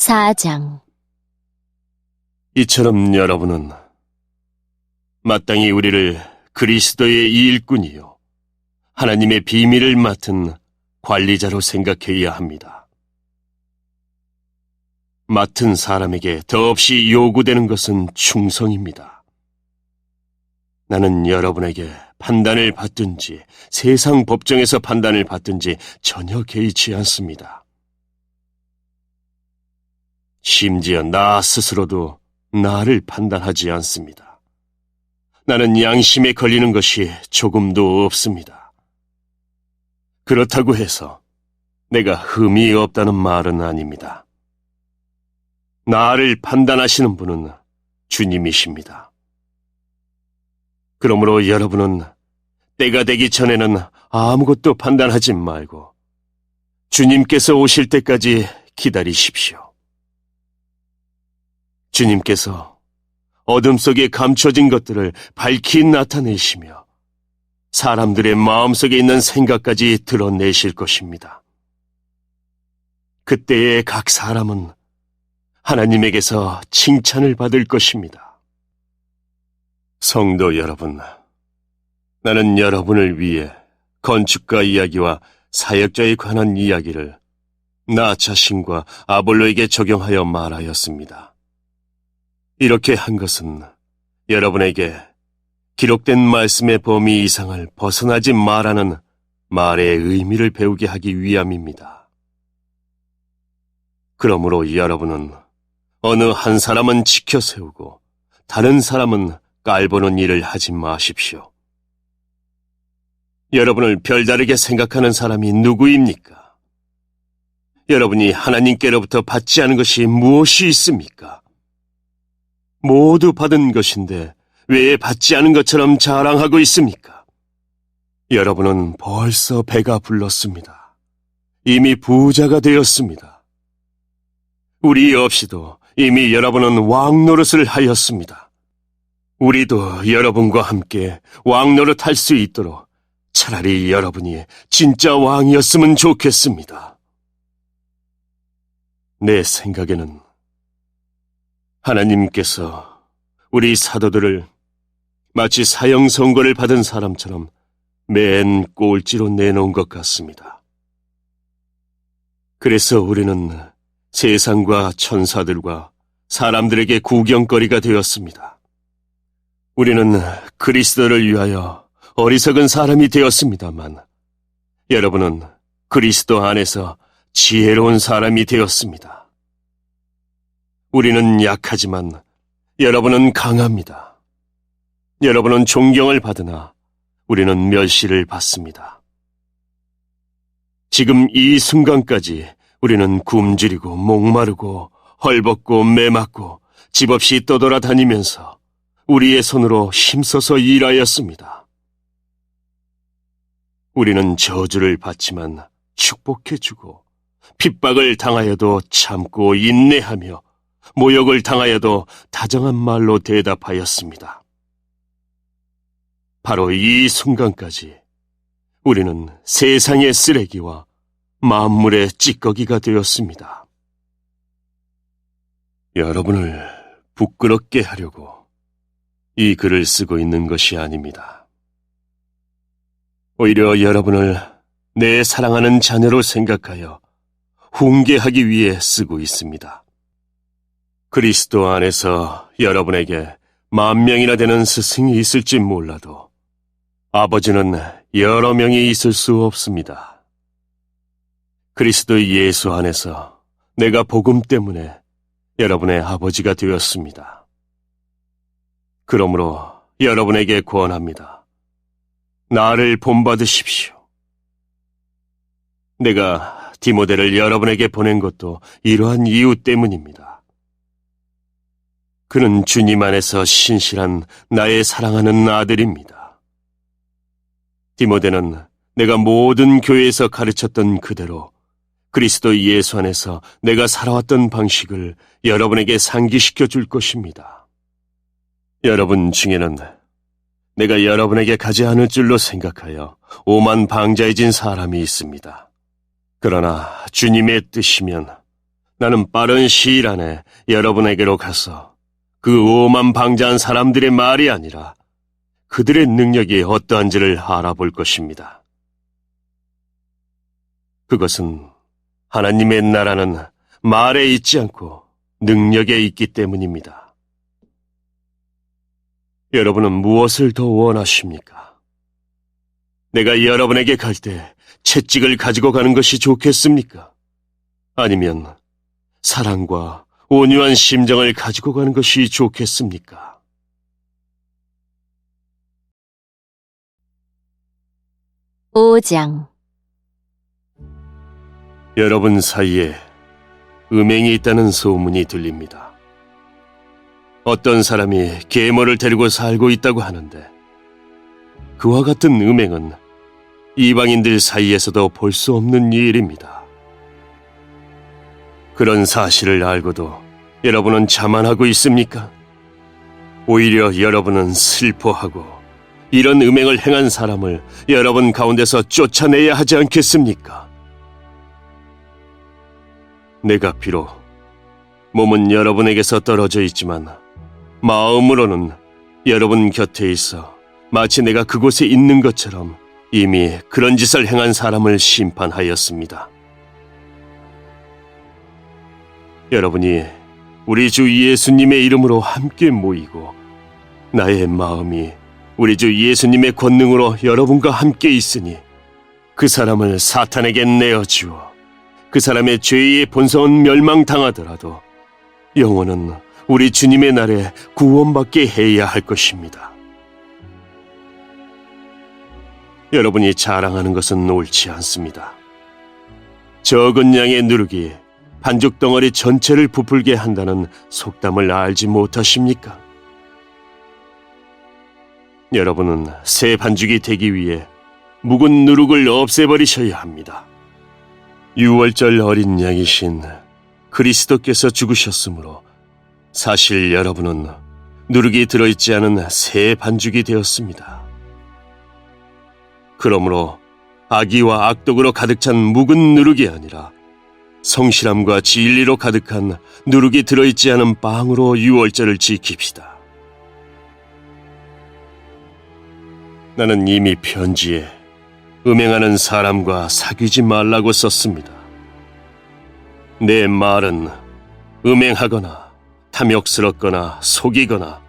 4장. 이처럼 여러분은 마땅히 우리를 그리스도의 일꾼이요 하나님의 비밀을 맡은 관리자로 생각해야 합니다. 맡은 사람에게 더없이 요구되는 것은 충성입니다. 나는 여러분에게 판단을 받든지 세상 법정에서 판단을 받든지 전혀 개의치 않습니다. 심지어 나 스스로도 나를 판단하지 않습니다. 나는 양심에 걸리는 것이 조금도 없습니다. 그렇다고 해서 내가 흠이 없다는 말은 아닙니다. 나를 판단하시는 분은 주님이십니다. 그러므로 여러분은 때가 되기 전에는 아무것도 판단하지 말고 주님께서 오실 때까지 기다리십시오. 주님께서 어둠 속에 감춰진 것들을 밝히 나타내시며 사람들의 마음속에 있는 생각까지 드러내실 것입니다. 그때의 각 사람은 하나님에게서 칭찬을 받을 것입니다. 성도 여러분, 나는 여러분을 위해 건축가 이야기와 사역자에 관한 이야기를 나 자신과 아볼로에게 적용하여 말하였습니다. 이렇게 한 것은 여러분에게 기록된 말씀의 범위 이상을 벗어나지 말라는 말의 의미를 배우게 하기 위함입니다. 그러므로 여러분은 어느 한 사람은 지켜 세우고 다른 사람은 깔보는 일을 하지 마십시오. 여러분을 별다르게 생각하는 사람이 누구입니까? 여러분이 하나님께로부터 받지 않은 것이 무엇이 있습니까? 모두 받은 것인데 왜 받지 않은 것처럼 자랑하고 있습니까? 여러분은 벌써 배가 불렀습니다. 이미 부자가 되었습니다. 우리 없이도 이미 여러분은 왕 노릇을 하였습니다. 우리도 여러분과 함께 왕 노릇 할 수 있도록 차라리 여러분이 진짜 왕이었으면 좋겠습니다. 내 생각에는 하나님께서 우리 사도들을 마치 사형 선고를 받은 사람처럼 맨 꼴찌로 내놓은 것 같습니다. 그래서 우리는 세상과 천사들과 사람들에게 구경거리가 되었습니다. 우리는 그리스도를 위하여 어리석은 사람이 되었습니다만 여러분은 그리스도 안에서 지혜로운 사람이 되었습니다. 우리는 약하지만 여러분은 강합니다. 여러분은 존경을 받으나 우리는 멸시를 받습니다. 지금 이 순간까지 우리는 굶주리고 목마르고 헐벗고 매맞고 집 없이 떠돌아다니면서 우리의 손으로 힘써서 일하였습니다. 우리는 저주를 받지만 축복해주고 핍박을 당하여도 참고 인내하며 모욕을 당하여도 다정한 말로 대답하였습니다. 바로 이 순간까지 우리는 세상의 쓰레기와 만물의 찌꺼기가 되었습니다. 여러분을 부끄럽게 하려고 이 글을 쓰고 있는 것이 아닙니다. 오히려 여러분을 내 사랑하는 자녀로 생각하여 훈계하기 위해 쓰고 있습니다. 그리스도 안에서 여러분에게 10,000명이나 되는 스승이 있을지 몰라도 아버지는 여러 명이 있을 수 없습니다. 그리스도 예수 안에서 내가 복음 때문에 여러분의 아버지가 되었습니다. 그러므로 여러분에게 권합니다. 나를 본받으십시오. 내가 디모데를 여러분에게 보낸 것도 이러한 이유 때문입니다. 그는 주님 안에서 신실한 나의 사랑하는 아들입니다. 디모데는 내가 모든 교회에서 가르쳤던 그대로 그리스도 예수 안에서 내가 살아왔던 방식을 여러분에게 상기시켜 줄 것입니다. 여러분 중에는 내가 여러분에게 가지 않을 줄로 생각하여 오만방자해진 사람이 있습니다. 그러나 주님의 뜻이면 나는 빠른 시일 안에 여러분에게로 가서 그 오만방자한 사람들의 말이 아니라 그들의 능력이 어떠한지를 알아볼 것입니다. 그것은 하나님의 나라는 말에 있지 않고 능력에 있기 때문입니다. 여러분은 무엇을 더 원하십니까? 내가 여러분에게 갈 때 채찍을 가지고 가는 것이 좋겠습니까? 아니면 사랑과 온유한 심정을 가지고 가는 것이 좋겠습니까? 오장 여러분 사이에 음행이 있다는 소문이 들립니다. 어떤 사람이 계모를 데리고 살고 있다고 하는데 그와 같은 음행은 이방인들 사이에서도 볼 수 없는 일입니다. 그런 사실을 알고도 여러분은 자만하고 있습니까? 오히려 여러분은 슬퍼하고 이런 음행을 행한 사람을 여러분 가운데서 쫓아내야 하지 않겠습니까? 내가 비록 몸은 여러분에게서 떨어져 있지만 마음으로는 여러분 곁에 있어 마치 내가 그곳에 있는 것처럼 이미 그런 짓을 행한 사람을 심판하였습니다. 여러분이 우리 주 예수님의 이름으로 함께 모이고 나의 마음이 우리 주 예수님의 권능으로 여러분과 함께 있으니 그 사람을 사탄에게 내어주어 그 사람의 죄의 본성은 멸망당하더라도 영혼은 우리 주님의 날에 구원받게 해야 할 것입니다. 여러분이 자랑하는 것은 옳지 않습니다. 적은 양의 누룩이 반죽 덩어리 전체를 부풀게 한다는 속담을 알지 못하십니까? 여러분은 새 반죽이 되기 위해 묵은 누룩을 없애버리셔야 합니다. 유월절 어린 양이신 그리스도께서 죽으셨으므로 사실 여러분은 누룩이 들어있지 않은 새 반죽이 되었습니다. 그러므로 악의와 악독으로 가득 찬 묵은 누룩이 아니라 성실함과 진리로 가득한 누룩이 들어있지 않은 빵으로 유월절을 지킵시다. 나는 이미 편지에 음행하는 사람과 사귀지 말라고 썼습니다. 내 말은 음행하거나 탐욕스럽거나 속이거나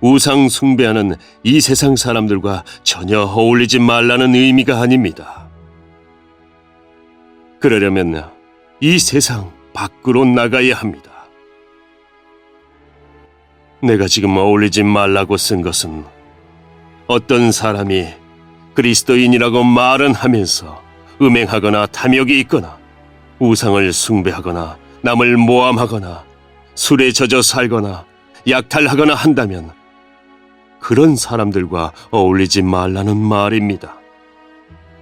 우상 숭배하는 이 세상 사람들과 전혀 어울리지 말라는 의미가 아닙니다. 그러려면 이 세상 밖으로 나가야 합니다. 내가 지금 어울리지 말라고 쓴 것은 어떤 사람이 그리스도인이라고 말은 하면서 음행하거나 탐욕이 있거나 우상을 숭배하거나 남을 모함하거나 술에 젖어 살거나 약탈하거나 한다면 그런 사람들과 어울리지 말라는 말입니다.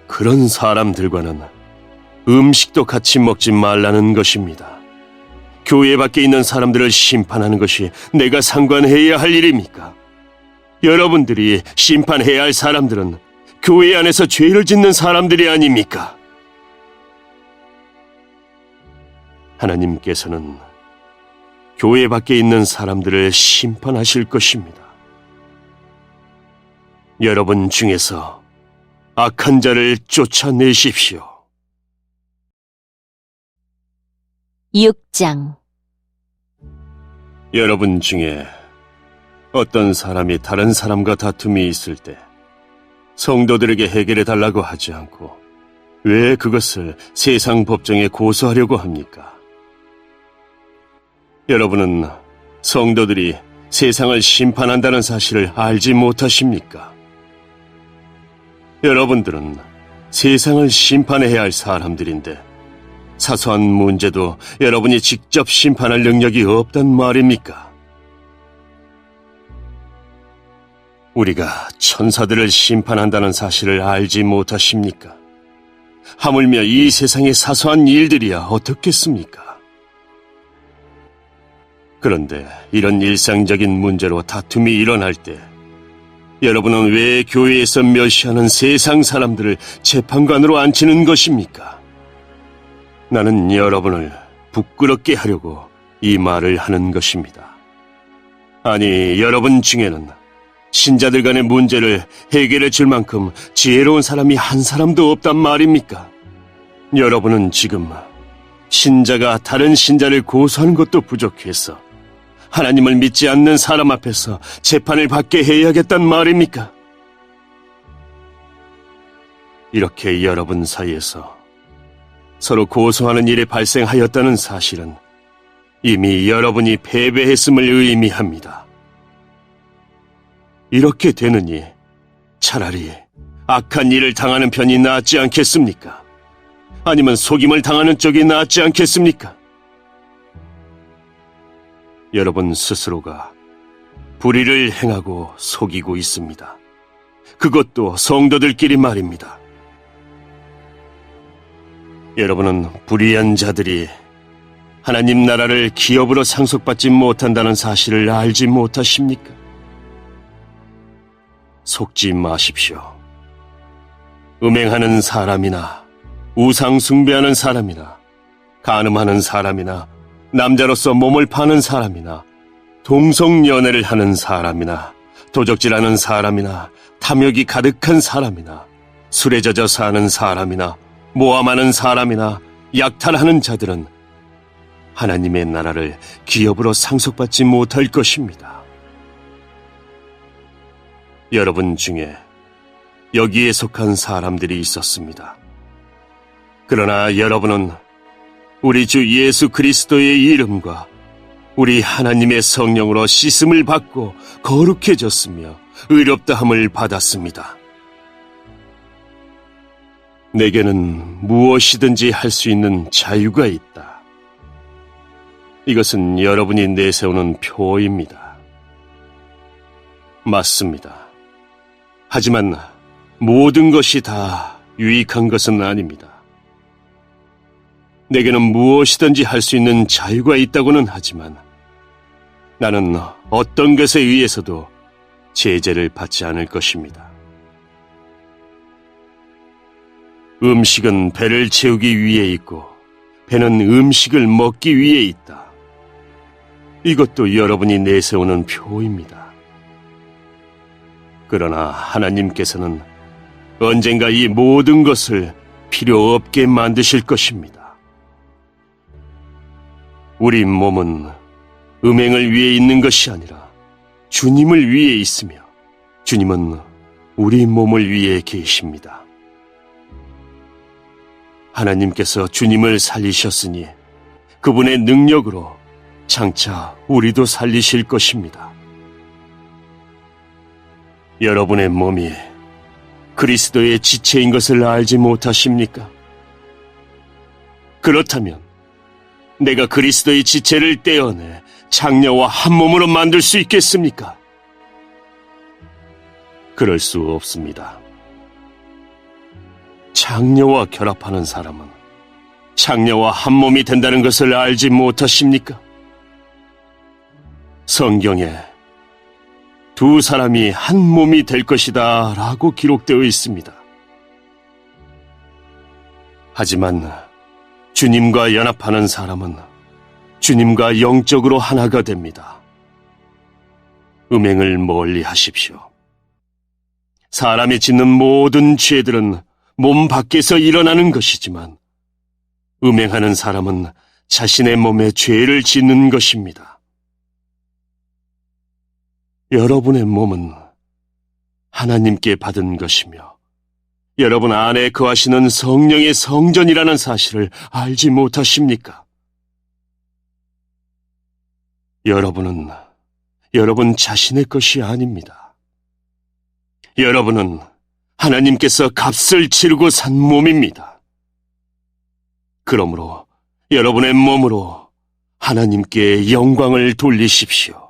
그런 사람들과는 음식도 같이 먹지 말라는 것입니다. 교회 밖에 있는 사람들을 심판하는 것이 내가 상관해야 할 일입니까? 여러분들이 심판해야 할 사람들은 교회 안에서 죄를 짓는 사람들이 아닙니까? 하나님께서는 교회 밖에 있는 사람들을 심판하실 것입니다. 여러분 중에서 악한 자를 쫓아내십시오. 6장 여러분 중에 어떤 사람이 다른 사람과 다툼이 있을 때 성도들에게 해결해 달라고 하지 않고 왜 그것을 세상 법정에 고소하려고 합니까? 여러분은 성도들이 세상을 심판한다는 사실을 알지 못하십니까? 여러분들은 세상을 심판해야 할 사람들인데 사소한 문제도 여러분이 직접 심판할 능력이 없단 말입니까? 우리가 천사들을 심판한다는 사실을 알지 못하십니까? 하물며 이 세상의 사소한 일들이야 어떻겠습니까? 그런데 이런 일상적인 문제로 다툼이 일어날 때 여러분은 왜 교회에서 멸시하는 세상 사람들을 재판관으로 앉히는 것입니까? 나는 여러분을 부끄럽게 하려고 이 말을 하는 것입니다. 아니, 여러분 중에는 신자들 간의 문제를 해결해 줄 만큼 지혜로운 사람이 한 사람도 없단 말입니까? 여러분은 지금 신자가 다른 신자를 고소하는 것도 부족해서 하나님을 믿지 않는 사람 앞에서 재판을 받게 해야겠단 말입니까? 이렇게 여러분 사이에서 서로 고소하는 일이 발생하였다는 사실은 이미 여러분이 패배했음을 의미합니다. 이렇게 되느니 차라리 악한 일을 당하는 편이 낫지 않겠습니까? 아니면 속임을 당하는 쪽이 낫지 않겠습니까? 여러분 스스로가 불의를 행하고 속이고 있습니다. 그것도 성도들끼리 말입니다. 여러분은 불의한 자들이 하나님 나라를 기업으로 상속받지 못한다는 사실을 알지 못하십니까? 속지 마십시오. 음행하는 사람이나 우상 숭배하는 사람이나 간음하는 사람이나 남자로서 몸을 파는 사람이나 동성연애를 하는 사람이나 도적질하는 사람이나 탐욕이 가득한 사람이나 술에 젖어 사는 사람이나 모함하는 사람이나 약탈하는 자들은 하나님의 나라를 기업으로 상속받지 못할 것입니다. 여러분 중에 여기에 속한 사람들이 있었습니다. 그러나 여러분은 우리 주 예수 그리스도의 이름과 우리 하나님의 성령으로 씻음을 받고 거룩해졌으며 의롭다함을 받았습니다. 내게는 무엇이든지 할 수 있는 자유가 있다. 이것은 여러분이 내세우는 표어입니다. 맞습니다. 하지만 모든 것이 다 유익한 것은 아닙니다. 내게는 무엇이든지 할 수 있는 자유가 있다고는 하지만 나는 어떤 것에 의해서도 제재를 받지 않을 것입니다. 음식은 배를 채우기 위해 있고 배는 음식을 먹기 위해 있다. 이것도 여러분이 내세우는 표입니다. 그러나 하나님께서는 언젠가 이 모든 것을 필요 없게 만드실 것입니다. 우리 몸은 음행을 위해 있는 것이 아니라 주님을 위해 있으며 주님은 우리 몸을 위해 계십니다. 하나님께서 주님을 살리셨으니 그분의 능력으로 장차 우리도 살리실 것입니다. 여러분의 몸이 그리스도의 지체인 것을 알지 못하십니까? 그렇다면 내가 그리스도의 지체를 떼어내 장녀와 한 몸으로 만들 수 있겠습니까? 그럴 수 없습니다. 장녀와 결합하는 사람은 장녀와 한 몸이 된다는 것을 알지 못하십니까? 성경에 두 사람이 한 몸이 될 것이다 라고 기록되어 있습니다. 하지만 주님과 연합하는 사람은 주님과 영적으로 하나가 됩니다. 음행을 멀리 하십시오. 사람이 짓는 모든 죄들은 몸 밖에서 일어나는 것이지만 음행하는 사람은 자신의 몸에 죄를 짓는 것입니다. 여러분의 몸은 하나님께 받은 것이며 여러분 안에 거하시는 성령의 성전이라는 사실을 알지 못하십니까? 여러분은 여러분 자신의 것이 아닙니다. 여러분은 하나님께서 값을 치르고 산 몸입니다. 그러므로 여러분의 몸으로 하나님께 영광을 돌리십시오.